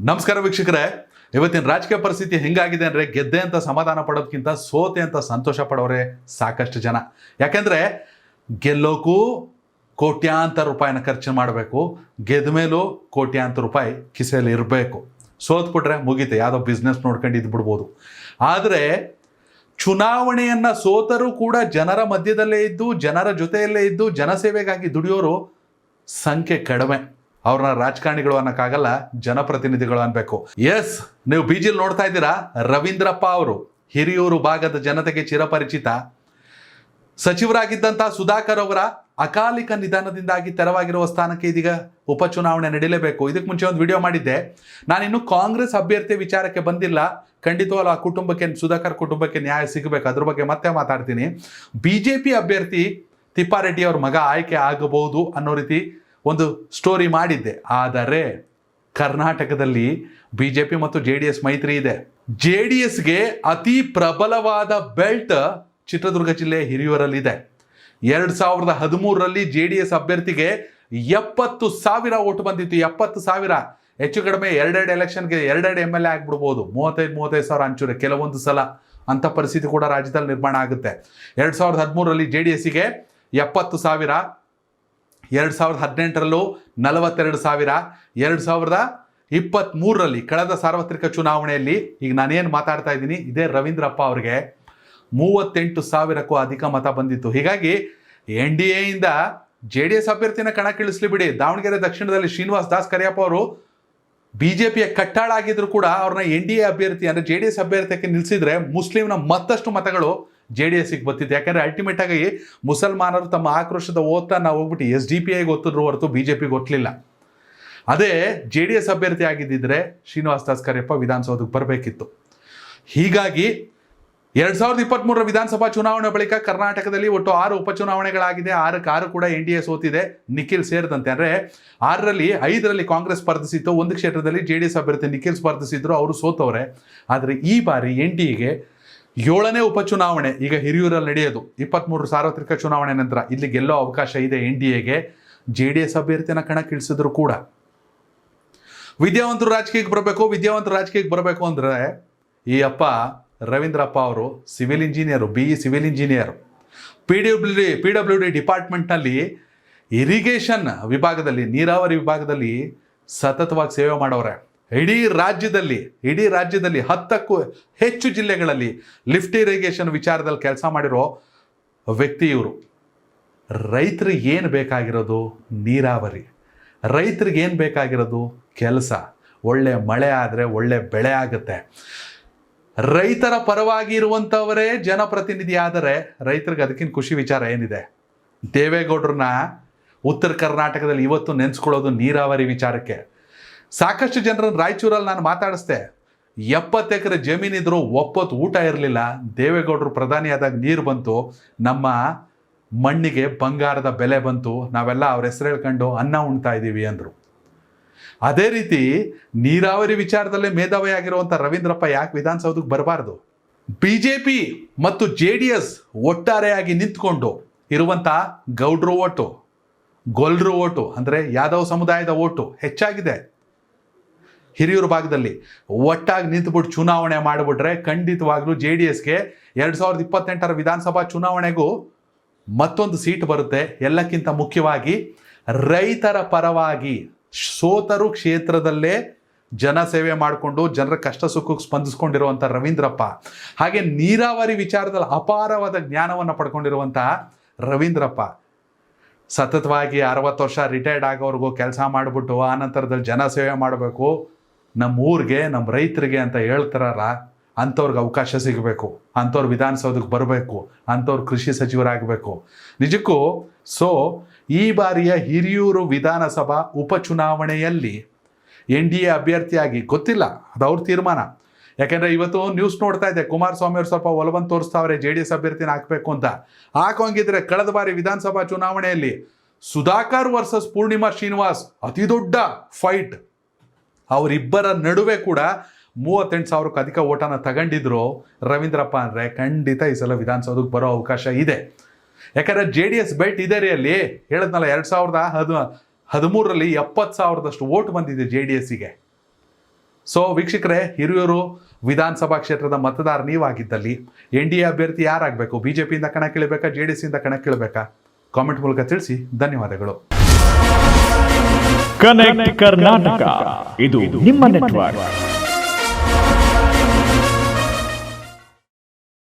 ನಮಸ್ಕಾರ ವೀಕ್ಷಕರೇ, ಇವತ್ತಿನ ರಾಜಕೀಯ ಪರಿಸ್ಥಿತಿ ಹೆಂಗಾಗಿದೆ ಅಂದರೆ ಗೆದ್ದೆ ಅಂತ ಸಮಾಧಾನ ಪಡೋದಕ್ಕಿಂತ ಸೋತೆ ಅಂತ ಸಂತೋಷ ಪಡೋರೆ ಸಾಕಷ್ಟು ಜನ. ಯಾಕೆಂದರೆ ಗೆಲ್ಲೋಕ್ಕೂ ಕೋಟ್ಯಾಂತರ ರೂಪಾಯಿನ ಖರ್ಚು ಮಾಡಬೇಕು, ಗೆದ್ದ ಮೇಲೂ ಕೋಟ್ಯಾಂತರ ರೂಪಾಯಿ ಕಿಸೆಯಲ್ಲಿ ಇರಬೇಕು. ಸೋತ್ಬಿಟ್ರೆ ಮುಗೀತೆ, ಯಾವುದೋ ಬಿಸ್ನೆಸ್ ನೋಡ್ಕೊಂಡು ಇದ್ಬಿಡ್ಬೋದು. ಆದರೆ ಚುನಾವಣೆಯನ್ನು ಸೋತರೂ ಕೂಡ ಜನರ ಮಧ್ಯದಲ್ಲೇ ಇದ್ದು, ಜನರ ಜೊತೆಯಲ್ಲೇ ಇದ್ದು, ಜನಸೇವೆಗಾಗಿ ದುಡಿಯೋರು ಸಂಖ್ಯೆ ಕಡಿಮೆ. ಅವ್ರನ್ನ ರಾಜಕಾರಣಿಗಳು ಅನ್ನೋಕ್ಕಾಗಲ್ಲ, ಜನಪ್ರತಿನಿಧಿಗಳು ಅನ್ಬೇಕು. ಎಸ್, ನೀವು ಬಿಜಿಲ್ ನೋಡ್ತಾ ಇದ್ದೀರಾ, ರವೀಂದ್ರಪ್ಪ ಅವರು ಹಿರಿಯೂರು ಭಾಗದ ಜನತೆಗೆ ಚಿರಪರಿಚಿತ. ಸಚಿವರಾಗಿದ್ದಂಥ ಸುಧಾಕರ್ ಅವರ ಅಕಾಲಿಕ ನಿಧನದಿಂದಾಗಿ ತೆರವಾಗಿರುವ ಸ್ಥಾನಕ್ಕೆ ಇದೀಗ ಉಪಚುನಾವಣೆ ನಡೀಲೇಬೇಕು. ಇದಕ್ಕೆ ಮುಂಚೆ ಒಂದು ವಿಡಿಯೋ ಮಾಡಿದ್ದೆ. ನಾನಿನ್ನು ಕಾಂಗ್ರೆಸ್ ಅಭ್ಯರ್ಥಿ ವಿಚಾರಕ್ಕೆ ಬಂದಿಲ್ಲ. ಖಂಡಿತವಲ್ಲ ಆ ಕುಟುಂಬಕ್ಕೆ, ಸುಧಾಕರ್ ಕುಟುಂಬಕ್ಕೆ ನ್ಯಾಯ ಸಿಗಬೇಕು, ಅದ್ರ ಬಗ್ಗೆ ಮತ್ತೆ ಮಾತಾಡ್ತೀನಿ. BJP ಅಭ್ಯರ್ಥಿ ತಿಪ್ಪಾರೆಡ್ಡಿ ಅವ್ರ ಮಗ ಆಯ್ಕೆ ಆಗಬಹುದು ಅನ್ನೋ ರೀತಿ ಒಂದು ಸ್ಟೋರಿ ಮಾಡಿದ್ದೆ. ಆದರೆ ಕರ್ನಾಟಕದಲ್ಲಿ BJP ಮತ್ತು JDS ಮೈತ್ರಿ ಇದೆ. JDSಗೆ ಅತಿ ಪ್ರಬಲವಾದ ಬೆಲ್ಟ್ ಚಿತ್ರದುರ್ಗ ಜಿಲ್ಲೆ ಹಿರಿಯೂರಲ್ಲಿದೆ. 2013ರಲ್ಲಿ JDS ಅಭ್ಯರ್ಥಿಗೆ 70,000 ಓಟು ಬಂದಿತ್ತು. 70,000, ಹೆಚ್ಚು ಕಡಿಮೆ ಎರಡೆರಡು ಎಲೆಕ್ಷನ್ಗೆ ಎರಡೆರಡು MLA ಆಗ್ಬಿಡ್ಬೋದು. 35,000 ಹಂಚೂರೆ ಕೆಲವೊಂದು ಸಲ ಅಂಥ ಪರಿಸ್ಥಿತಿ ಕೂಡ ರಾಜ್ಯದಲ್ಲಿ ನಿರ್ಮಾಣ ಆಗುತ್ತೆ. 2013ರಲ್ಲಿ JDSಗೆ 70,000, 2018ರಲ್ಲೂ 42,000, 2023ರಲ್ಲಿ ಕಳೆದ ಸಾರ್ವತ್ರಿಕ ಚುನಾವಣೆಯಲ್ಲಿ, ಈಗ ನಾನೇನು ಮಾತಾಡ್ತಾ ಇದ್ದೀನಿ ಇದೇ ರವೀಂದ್ರಪ್ಪ ಅವ್ರಿಗೆ 38,000ಕ್ಕೂ ಅಧಿಕ ಮತ ಬಂದಿತ್ತು. ಹೀಗಾಗಿ NDA ಇಂದ JDS ಅಭ್ಯರ್ಥಿನ ಕಣಕ್ಕಿಳಿಸ್ಲಿ ಬಿಡಿ. ದಾವಣಗೆರೆ ದಕ್ಷಿಣದಲ್ಲಿ ಶ್ರೀನಿವಾಸ್ ದಾಸ್ ಕರಿಯಪ್ಪ ಅವರು BJPಯ ಕಟ್ಟಾಳ ಆಗಿದ್ರು ಕೂಡ ಅವ್ರನ್ನ NDA ಅಭ್ಯರ್ಥಿ ಅಂದರೆ JDS ಅಭ್ಯರ್ಥಿಗೆ ನಿಲ್ಲಿಸಿದ್ರೆ ಮುಸ್ಲಿಂನ ಮತ್ತಷ್ಟು ಮತಗಳು JDSಗೆ ಬರ್ತಿತ್ತು. ಯಾಕಂದರೆ ಅಲ್ಟಿಮೇಟ್ ಆಗಿ ಮುಸಲ್ಮಾನರು ತಮ್ಮ ಆಕ್ರೋಶದ ಓಟನ್ನ ಹೋಗ್ಬಿಟ್ಟು SDPIಗೆ ಒತ್ತಿದ್ರು ಹೊರತು BJPಗೆ ಒತ್ತಲಿಲ್ಲ. ಅದೇ JDS ಅಭ್ಯರ್ಥಿ ಆಗಿದ್ದಿದ್ರೆ ಶ್ರೀನಿವಾಸ್ ದಾಸ್ ಕರಿಯಪ್ಪ ವಿಧಾನಸೌಧಕ್ಕೆ ಬರಬೇಕಿತ್ತು. ಹೀಗಾಗಿ 2023ರ ವಿಧಾನಸಭಾ ಚುನಾವಣೆ ಬಳಿಕ ಕರ್ನಾಟಕದಲ್ಲಿ ಒಟ್ಟು 6 ಉಪಚುನಾವಣೆಗಳಾಗಿದೆ. 6 ಕೂಡ NDA ಸೋತಿದೆ, ನಿಖಿಲ್ ಸೇರಿದಂತೆ. ಅಂದರೆ 6ರಲ್ಲಿ 5ರಲ್ಲಿ ಕಾಂಗ್ರೆಸ್ ಸ್ಪರ್ಧಿಸಿತ್ತು. ಒಂದು ಕ್ಷೇತ್ರದಲ್ಲಿ JDS ಅಭ್ಯರ್ಥಿ ನಿಖಿಲ್ ಸ್ಪರ್ಧಿಸಿದ್ರು, ಅವರು ಸೋತವ್ರೆ. ಆದರೆ ಈ ಬಾರಿ NDAಗೆ 7ನೇ ಉಪಚುನಾವಣೆ ಈಗ ಹಿರಿಯೂರಲ್ಲಿ ನಡೆಯೋದು. 23 ಸಾರ್ವತ್ರಿಕ ಚುನಾವಣೆ ನಂತರ ಇಲ್ಲಿ ಗೆಲ್ಲೋ ಅವಕಾಶ ಇದೆ NDAಗೆ. JDS ಅಭ್ಯರ್ಥಿನ ಕಣಕ್ಕಿಳಿಸಿದ್ರು ಕೂಡ ವಿದ್ಯಾವಂತರು ರಾಜಕೀಯಕ್ಕೆ ಬರಬೇಕು ಅಂದರೆ ಈ ಅಪ್ಪ ರವೀಂದ್ರಪ್ಪ ಅವರು civil engineer, BE civil engineer. PWD ಡಿಪಾರ್ಟ್ಮೆಂಟ್ನಲ್ಲಿ ಇರಿಗೇಷನ್ ವಿಭಾಗದಲ್ಲಿ, ನೀರಾವರಿ ವಿಭಾಗದಲ್ಲಿ ಸತತವಾಗಿ ಸೇವೆ ಮಾಡೋರೆ. ಇಡೀ ರಾಜ್ಯದಲ್ಲಿ 10ಕ್ಕೂ ಹೆಚ್ಚು ಜಿಲ್ಲೆಗಳಲ್ಲಿ ಲಿಫ್ಟ್ ಇರಿಗೇಷನ್ ವಿಚಾರದಲ್ಲಿ ಕೆಲಸ ಮಾಡಿರೋ ವ್ಯಕ್ತಿ ಇವರು. ರೈತರಿಗೆ ಏನು ಬೇಕಾಗಿರೋದು? ನೀರಾವರಿ. ರೈತರಿಗೆ ಏನು ಬೇಕಾಗಿರೋದು? ಕೆಲಸ. ಒಳ್ಳೆ ಮಳೆ ಆದರೆ ಒಳ್ಳೆ ಬೆಳೆ ಆಗುತ್ತೆ. ರೈತರ ಪರವಾಗಿ ಇರುವಂಥವರೇ ಜನಪ್ರತಿನಿಧಿ ಆದರೆ ರೈತರಿಗೆ ಅದಕ್ಕಿಂತ ಖುಷಿ ವಿಚಾರ ಏನಿದೆ? ದೇವೇಗೌಡರನ್ನ ಉತ್ತರ ಕರ್ನಾಟಕದಲ್ಲಿ ಇವತ್ತು ನೆನೆಸ್ಕೊಳ್ಳೋದು ನೀರಾವರಿ ವಿಚಾರಕ್ಕೆ. ಸಾಕಷ್ಟು ಜನರನ್ನು ರಾಯಚೂರಲ್ಲಿ ನಾನು ಮಾತಾಡಿಸ್ದೆ. 70 ಎಕರೆ ಜಮೀನಿದ್ರು ಒಪ್ಪತ್ತು ಊಟ ಇರಲಿಲ್ಲ. ದೇವೇಗೌಡರು ಪ್ರಧಾನಿಯಾದಾಗ ನೀರು ಬಂತು, ನಮ್ಮ ಮಣ್ಣಿಗೆ ಬಂಗಾರದ ಬೆಲೆ ಬಂತು, ನಾವೆಲ್ಲ ಅವ್ರ ಹೆಸರು ಹೇಳ್ಕೊಂಡು ಅನ್ನ ಉಣ್ತಾ ಇದ್ದೀವಿ ಅಂದರು. ಅದೇ ರೀತಿ ನೀರಾವರಿ ವಿಚಾರದಲ್ಲೇ ಮೇಧಾವಿ ಆಗಿರುವಂಥ ರವೀಂದ್ರಪ್ಪ ಯಾಕೆ ವಿಧಾನಸೌಧಕ್ಕೆ ಬರಬಾರ್ದು? BJP ಮತ್ತು JDS ಒಟ್ಟಾರೆಯಾಗಿ ನಿಂತ್ಕೊಂಡು ಇರುವಂಥ ಗೌಡ್ರು ಓಟು, ಗೊಲ್ರು ಓಟು ಅಂದರೆ ಯಾದವ್ ಸಮುದಾಯದ ಓಟು ಹೆಚ್ಚಾಗಿದೆ ಹಿರಿಯೂರು ಭಾಗದಲ್ಲಿ. ಒಟ್ಟಾಗಿ ನಿಂತುಬಿಟ್ಟು ಚುನಾವಣೆ ಮಾಡಿಬಿಟ್ರೆ ಖಂಡಿತವಾಗ್ಲೂ JDSಗೆ 2028ರ ವಿಧಾನಸಭಾ ಚುನಾವಣೆಗೂ ಮತ್ತೊಂದು ಸೀಟ್ ಬರುತ್ತೆ. ಎಲ್ಲಕ್ಕಿಂತ ಮುಖ್ಯವಾಗಿ ರೈತರ ಪರವಾಗಿ ಸೋತರು ಕ್ಷೇತ್ರದಲ್ಲೇ ಜನಸೇವೆ ಮಾಡಿಕೊಂಡು ಜನರ ಕಷ್ಟ ಸುಖಕ್ಕೆ ಸ್ಪಂದಿಸ್ಕೊಂಡಿರುವಂಥ ರವೀಂದ್ರಪ್ಪ, ಹಾಗೆ ನೀರಾವರಿ ವಿಚಾರದಲ್ಲಿ ಅಪಾರವಾದ ಜ್ಞಾನವನ್ನು ಪಡ್ಕೊಂಡಿರುವಂಥ ರವೀಂದ್ರಪ್ಪ ಸತತವಾಗಿ 60 ವರ್ಷ ರಿಟೈರ್ಡ್ ಆಗೋವ್ರಿಗೂ ಕೆಲಸ ಮಾಡಿಬಿಟ್ಟು ಆನಂತರದಲ್ಲಿ ಜನಸೇವೆ ಮಾಡಬೇಕು, ನಮ್ಮ ಊರಿಗೆ, ನಮ್ಮ ರೈತರಿಗೆ ಅಂತ ಹೇಳ್ತಾರಲ್ಲ, ಅಂಥವ್ರಿಗೆ ಅವಕಾಶ ಸಿಗಬೇಕು, ಅಂಥವ್ರು ವಿಧಾನಸೌಧಕ್ಕೆ ಬರಬೇಕು, ಅಂಥವ್ರು ಕೃಷಿ ಸಚಿವರಾಗಬೇಕು ನಿಜಕ್ಕೂ. ಸೊ ಈ ಬಾರಿಯ ಹಿರಿಯೂರು ವಿಧಾನಸಭಾ ಉಪಚುನಾವಣೆಯಲ್ಲಿ NDA ಅಭ್ಯರ್ಥಿಯಾಗಿ ಗೊತ್ತಿಲ್ಲ, ಅದು ಅವ್ರ ತೀರ್ಮಾನ. ಯಾಕೆಂದರೆ ಇವತ್ತು ನ್ಯೂಸ್ ನೋಡ್ತಾ ಇದೆ, ಕುಮಾರಸ್ವಾಮಿ ಅವರು ಸ್ವಲ್ಪ ಒಲವನ್ನು ತೋರಿಸ್ತಾವ್ರೆ JDS ಅಭ್ಯರ್ಥಿನ ಹಾಕಬೇಕು ಅಂತ. ಹಾಕೋಂಗಿದ್ರೆ ಕಳೆದ ಬಾರಿ ವಿಧಾನಸಭಾ ಚುನಾವಣೆಯಲ್ಲಿ ಸುಧಾಕರ್ ವರ್ಸಸ್ ಪೂರ್ಣಿಮಾ ಶ್ರೀನಿವಾಸ್ ಅತಿ ದೊಡ್ಡ ಫೈಟ್. ಅವರಿಬ್ಬರ ನಡುವೆ ಕೂಡ 38,000ಕ್ಕೂ ಅಧಿಕ ಓಟನ್ನು ತಗೊಂಡಿದ್ರು ರವೀಂದ್ರಪ್ಪ. ಅಂದರೆ ಖಂಡಿತ ಈ ಸಲ ವಿಧಾನಸೌಧಕ್ಕೆ ಬರೋ ಅವಕಾಶ ಇದೆ. ಯಾಕಂದರೆ JDS ಬೆಲ್ಟ್ ಇದೆ ರೀ. ಅಲ್ಲಿ ಹೇಳಿದ್ನಲ್ಲ, 2013ರಲ್ಲಿ 70,000ದಷ್ಟು ಓಟ್ ಬಂದಿದೆ JDSಗೆ. ಸೊ ವೀಕ್ಷಕರೇ, ಹಿರಿಯೂರು ವಿಧಾನಸಭಾ ಕ್ಷೇತ್ರದ ಮತದಾರ ನೀವಾಗಿದ್ದಲ್ಲಿ NDA ಅಭ್ಯರ್ಥಿ ಯಾರಾಗಬೇಕು? BJಪಿಯಿಂದ ಕಣಕ್ಕಿಳಬೇಕಾ, JDS ಇಂದ ಕಣಕ್ಕಿಳಬೇಕಾ? ಕಾಮೆಂಟ್ ಮೂಲಕ ತಿಳಿಸಿ. ಧನ್ಯವಾದಗಳು. ಕನೆಕ್ಟ್ ಕರ್ನಾಟಕ, ಇದು ನಿಮ್ಮ ನೆಟ್ವರ್ಕ್.